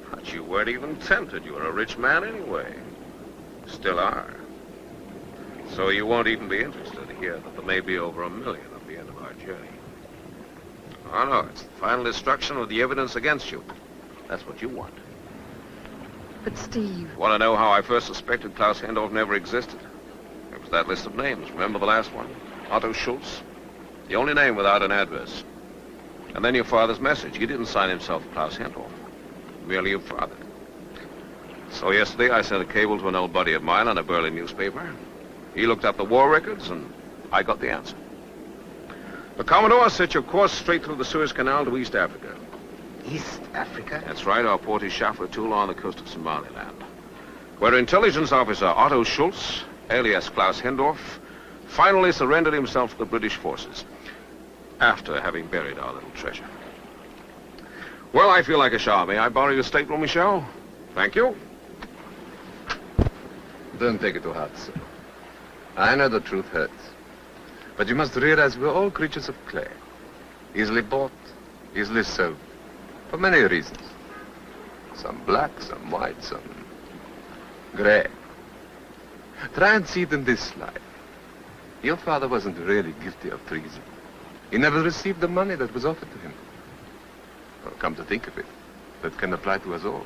But you weren't even tempted. You were a rich man anyway. Still are. So you won't even be interested to hear that there may be over $1 million at the end of our journey. Oh, no, it's the final destruction of the evidence against you. That's what you want. But, Steve... Want to know how I first suspected Klaus Hendorf never existed? It was that list of names. Remember the last one? Otto Schultz. The only name without an address. And then your father's message. He didn't sign himself Klaus Hendorf. Merely your father. So yesterday I sent a cable to an old buddy of mine on a Berlin newspaper. He looked up the war records, and I got the answer. The Commodore, set your course straight through the Suez Canal to East Africa. East Africa? That's right. Our port is Shafratula on the coast of Somaliland, where intelligence officer Otto Schultz, alias Klaus Hendorf, finally surrendered himself to the British forces after having buried our little treasure. Well, I feel like a shower. May I borrow your stateroom, Michelle? Thank you. Don't take it to heart, sir. I know the truth hurts. But you must realize we're all creatures of clay. Easily bought, easily sold. For many reasons. Some black, some white, some gray. Try and see it in this light. Your father wasn't really guilty of treason. He never received the money that was offered to him. Well, come to think of it, that can apply to us all.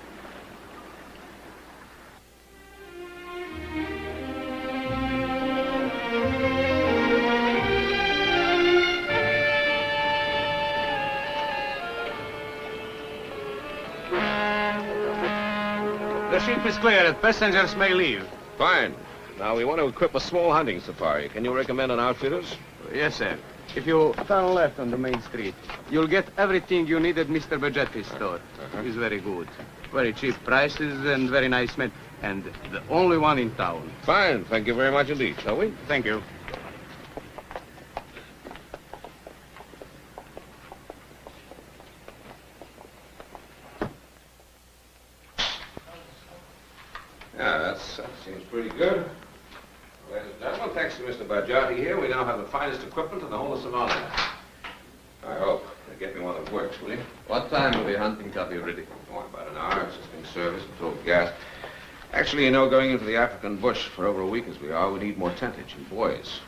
The ship is clear. Passengers may leave. Fine. Now, we want to equip a small hunting safari. Can you recommend an outfitters? Yes, sir. If you turn left on the main street, you'll get everything you need at Mr. Bergetti's store. He's very good. Very cheap prices and very nice men. And the only one in town. Fine. Thank you very much indeed. Shall we? Thank you. Yeah, that seems pretty good. Ladies and gentlemen, thanks to Mr. Bargiati here, we now have the finest equipment in the whole of Somalia. I hope. Get me one that works, will you? What time will the hunting car be ready? Oh, about an hour. It's just being serviced and filled with gas. Actually, you know, going into the African bush for over a week as we are, we need more tentage and boys.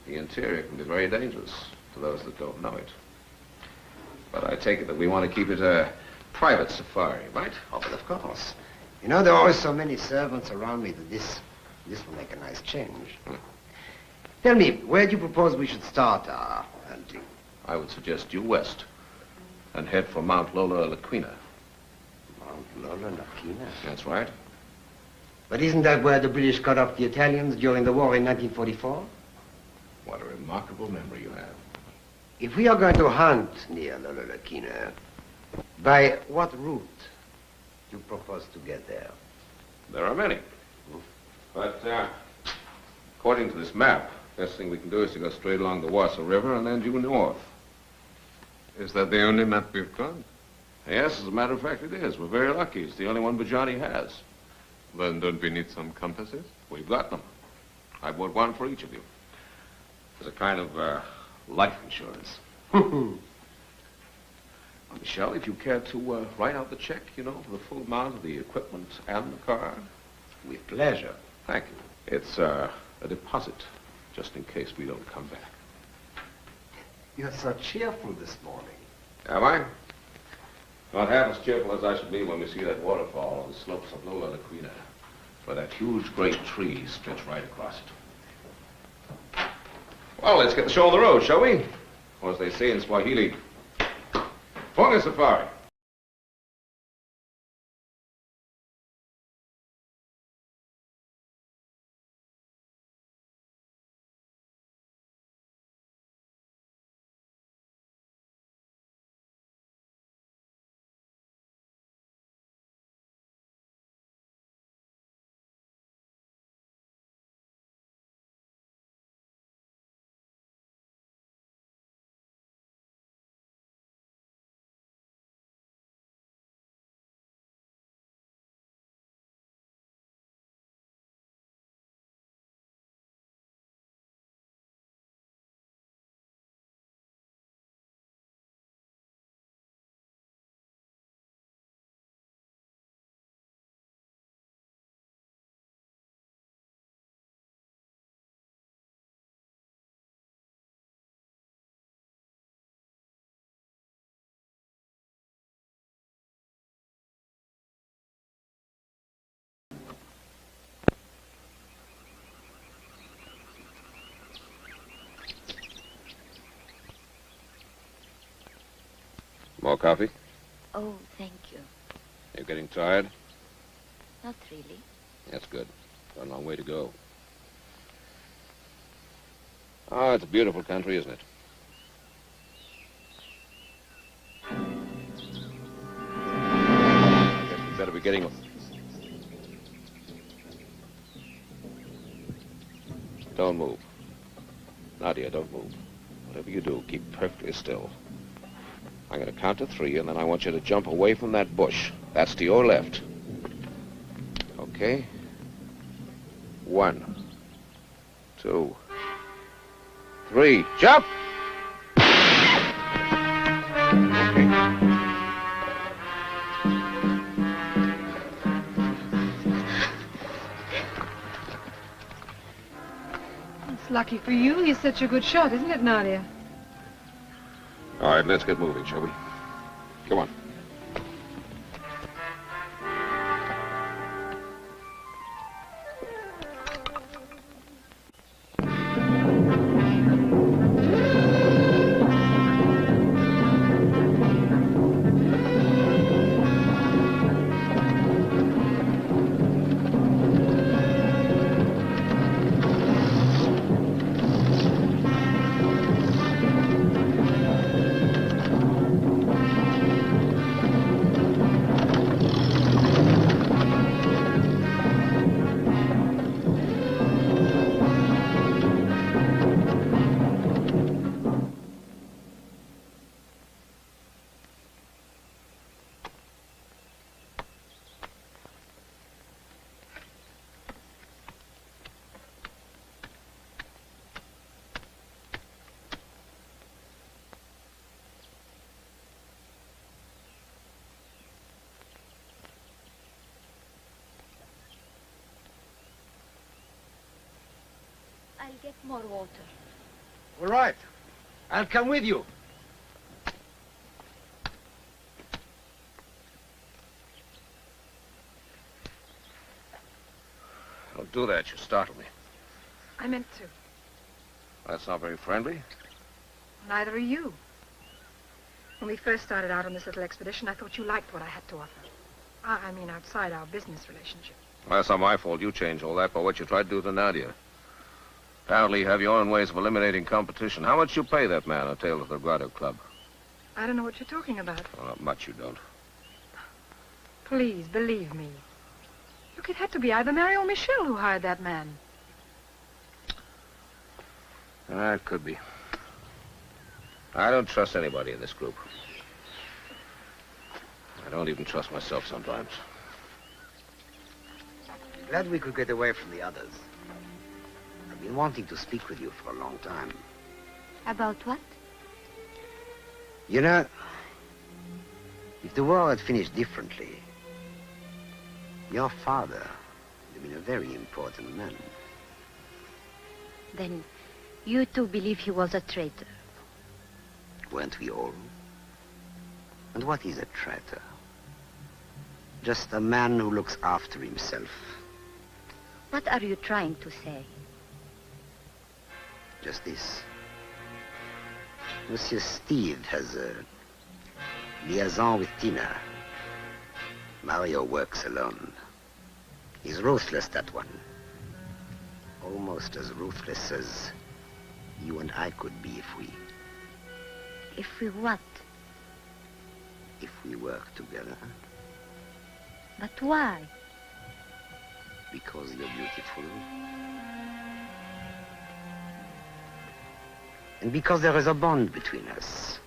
The interior can be very dangerous to those that don't know it. But I take it that we want to keep it a private safari, right? Oh, but of course. You know, there are always so many servants around me that this will make a nice change. Tell me, where do you propose we should start our hunting? I would suggest due west and head for Mount Lola Laquina. Mount Lola Laquina? That's right. But isn't that where the British cut off the Italians during the war in 1944? What a remarkable memory you have. If we are going to hunt near Lola Laquina, by what route do you propose to get there? There are many. But according to this map, the best thing we can do is to go straight along the Wassa River and then due north. Is that the only map we've got? Yes, as a matter of fact, it is. We're very lucky. It's the only one Bajani has. Then don't we need some compasses? We've got them. I bought one for each of you. As a kind of life insurance. Michelle, if you care to write out the check, you know, for the full amount of the equipment and the car. With pleasure. Thank you. It's a deposit, just in case we don't come back. You're so cheerful this morning. Am I? Not half as cheerful as I should be when we see that waterfall on the slopes of Lola Laquina, where that huge great tree stretched right across it. Well, let's get the show on the road, shall we? Or as they say in Swahili, Ponga Safari. More coffee? Oh, thank you. You're getting tired? Not really. That's good. Got a long way to go. Oh, it's a beautiful country, isn't it? I guess we better be getting... Don't move. Nadia, don't move. Whatever you do, keep perfectly still. I'm going to count to 3, and then I want you to jump away from that bush. That's to your left. Okay? 1, 2, 3. Jump! It's lucky for you. He's such a good shot, isn't it, Nadia? All right, let's get moving, shall we? Come on. I'll get more water. All right. I'll come with you. Don't do that. You startle me. I meant to. That's not very friendly. Neither are you. When we first started out on this little expedition, I thought you liked what I had to offer. I mean, outside our business relationship. Well, that's not my fault. You changed all that by what you tried to do to Nadia. Apparently you have your own ways of eliminating competition. How much you pay that man, a tail of the Grotto Club? I don't know what you're talking about. Well, not much you don't. Please, believe me. Look, it had to be either Mary or Michelle who hired that man. It could be. I don't trust anybody in this group. I don't even trust myself sometimes. Glad we could get away from the others. I've been wanting to speak with you for a long time. About what? You know, if the war had finished differently, your father would have been a very important man. Then you too believe he was a traitor? Weren't we all? And what is a traitor? Just a man who looks after himself. What are you trying to say? Just this. Monsieur Steve has a liaison with Tina. Mario works alone. He's ruthless, that one. Almost as ruthless as you and I could be if we... If we what? If we work together. But why? Because you're beautiful. And because there is a bond between us.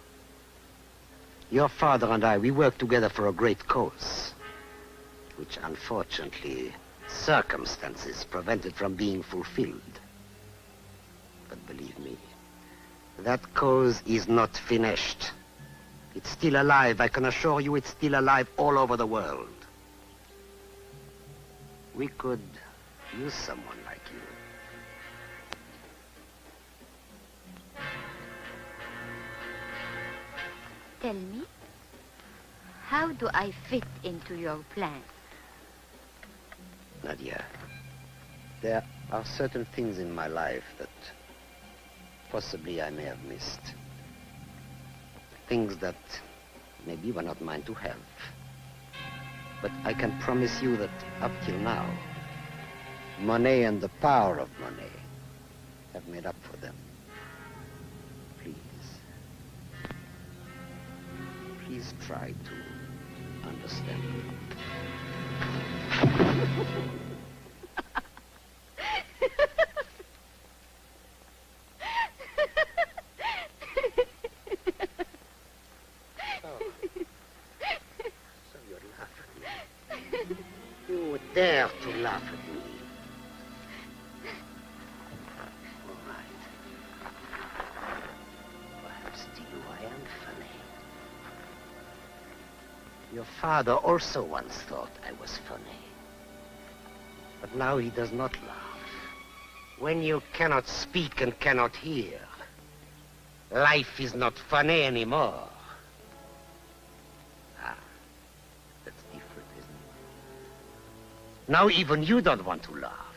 Your father and I, we work together for a great cause, which unfortunately circumstances prevented from being fulfilled. But believe me, that cause is not finished. It's still alive. I can assure you it's still alive all over the world. We could use someone like you. Tell me, how do I fit into your plan? Nadia, there are certain things in my life that possibly I may have missed. Things that maybe were not mine to have. But I can promise you that up till now, money and the power of money have made up for them. Please try to understand me. So you laugh at me. You dare to laugh at me. All right. Perhaps to you I am funny. Your father also once thought I was funny. But now he does not laugh. When you cannot speak and cannot hear, life is not funny anymore. Ah, that's different, isn't it? Now even you don't want to laugh.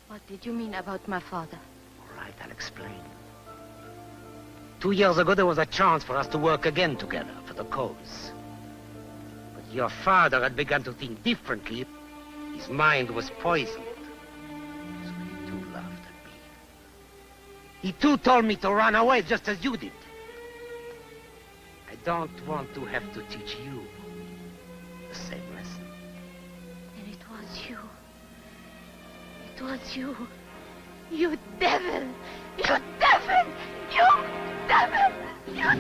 What did you mean about my father? All right, I'll explain. 2 years ago, there was a chance for us to work again together for the cause. But your father had begun to think differently. His mind was poisoned. So he too laughed at me. He too told me to run away just as you did. I don't want to have to teach you the same lesson. And it was you. It was you. You devil! You devil! You devil! You...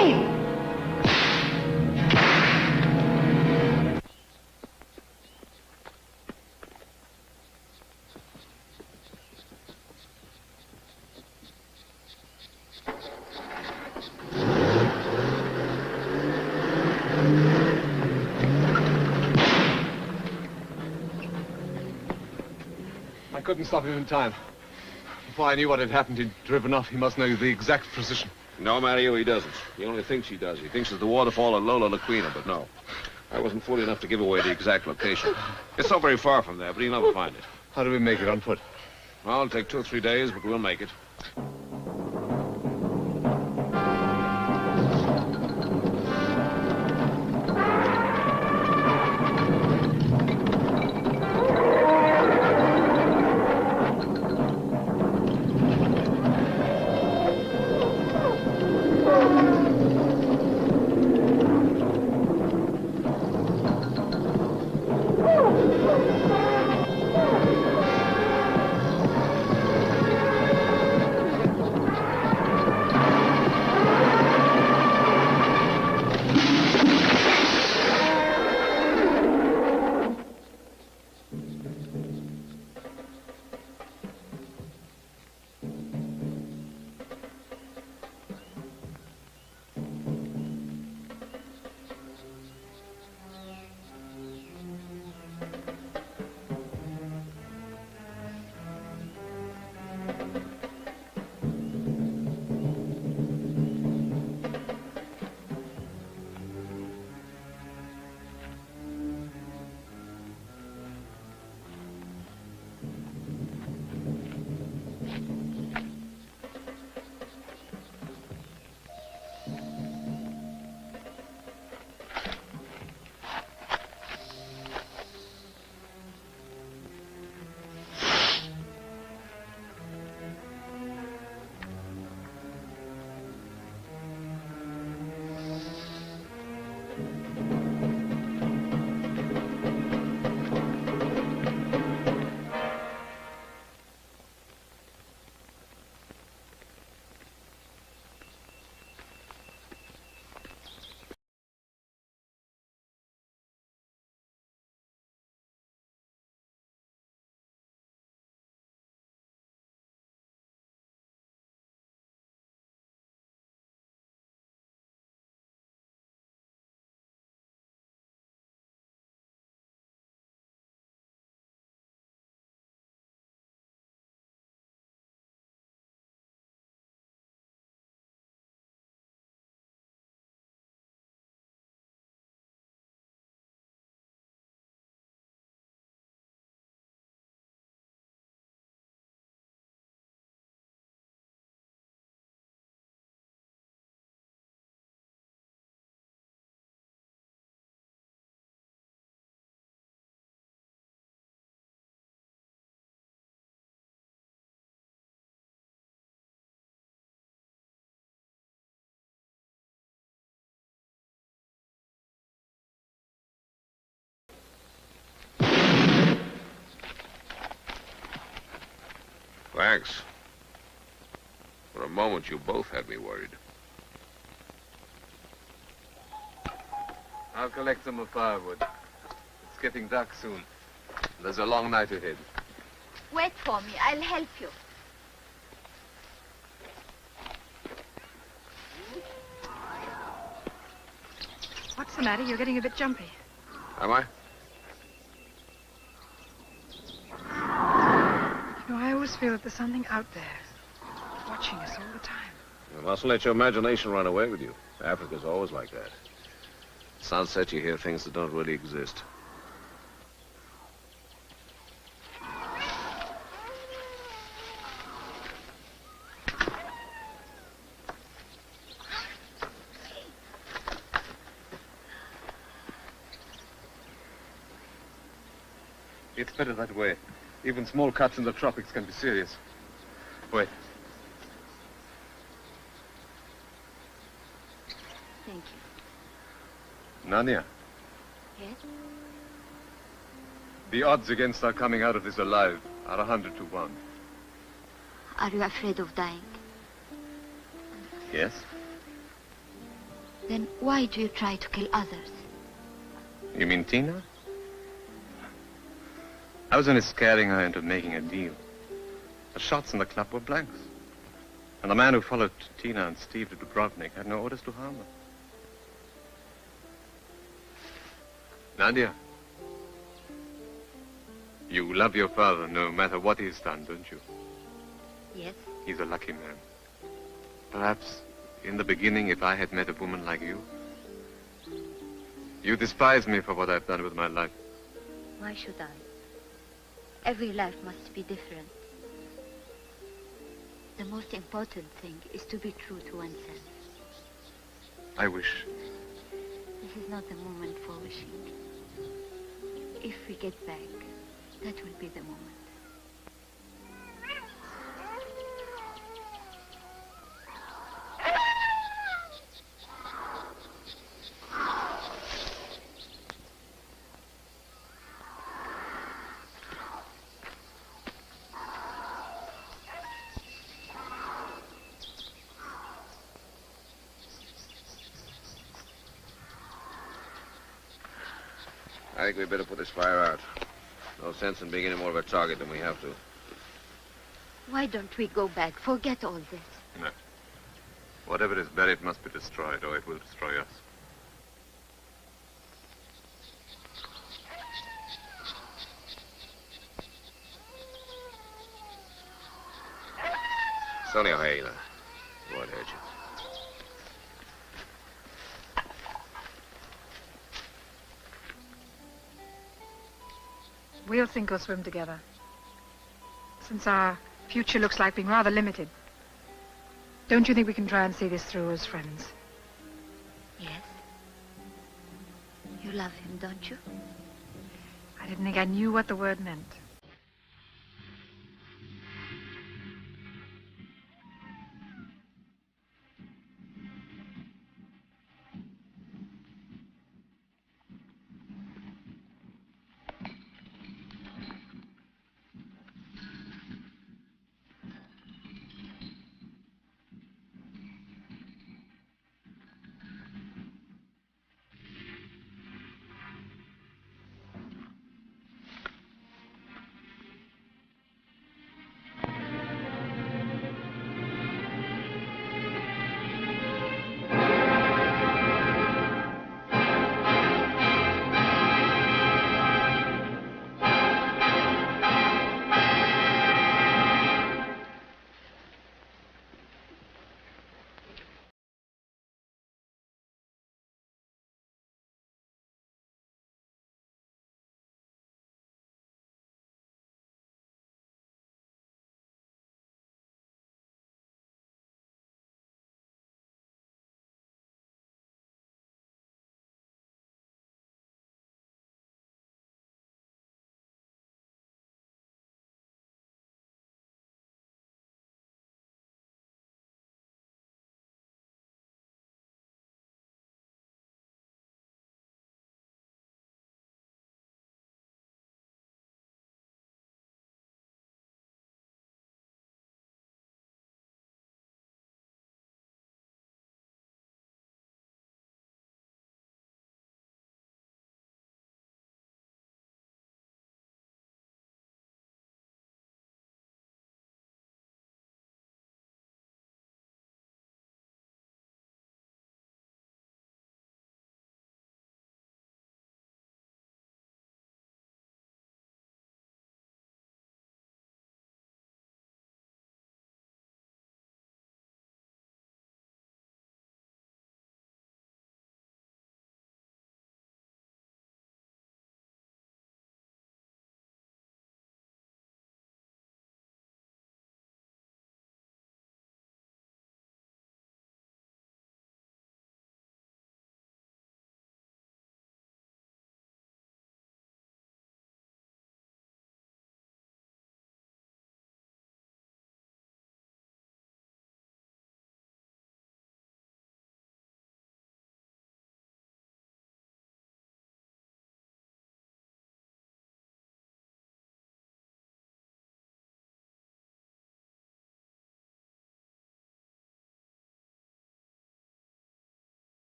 Hey! I couldn't stop him in time. Before I knew what had happened, he'd driven off. He must know the exact precision. No, Mario, he doesn't. He only thinks he does. He thinks it's the waterfall at Lola Laquina, but no. I wasn't fool enough to give away the exact location. It's not very far from there, but he'll never find it. How do we make it on foot? Well, it'll take 2 or 3 days, but we'll make it. Thanks. For a moment, you both had me worried. I'll collect some more firewood. It's getting dark soon. There's a long night ahead. Wait for me. I'll help you. What's the matter? You're getting a bit jumpy. Am I? You know, I always feel that there's something out there watching us all the time. You mustn't let your imagination run away with you. Africa's always like that. At sunset, you hear things that don't really exist. It's better that way. Even small cuts in the tropics can be serious. Wait. Thank you. Nania, Yes? the odds against our coming out of this alive are 100 to 1. Are you afraid of dying? Yes? Then why do you try to kill others? You mean Tina? I was only scaring her into making a deal. The shots in the club were blanks. And the man who followed Tina and Steve to Dubrovnik had no orders to harm them. Nadia, you love your father no matter what he's done, don't you? Yes. He's a lucky man. Perhaps in the beginning, if I had met a woman like you, you despise me for what I've done with my life. Why should I? Every life must be different. The most important thing is to be true to oneself. I wish. This is not the moment for wishing. If we get back, that will be the moment. I think we'd better put this fire out. No sense in being any more of a target than we have to. Why don't we go back? Forget all this. No. Whatever is buried must be destroyed, or it will destroy us. It's only a hyena. Won't hurt you. We'll sink or swim together. Since our future looks like being rather limited, don't you think we can try and see this through as friends? Yes. You love him, don't you? I didn't think I knew what the word meant.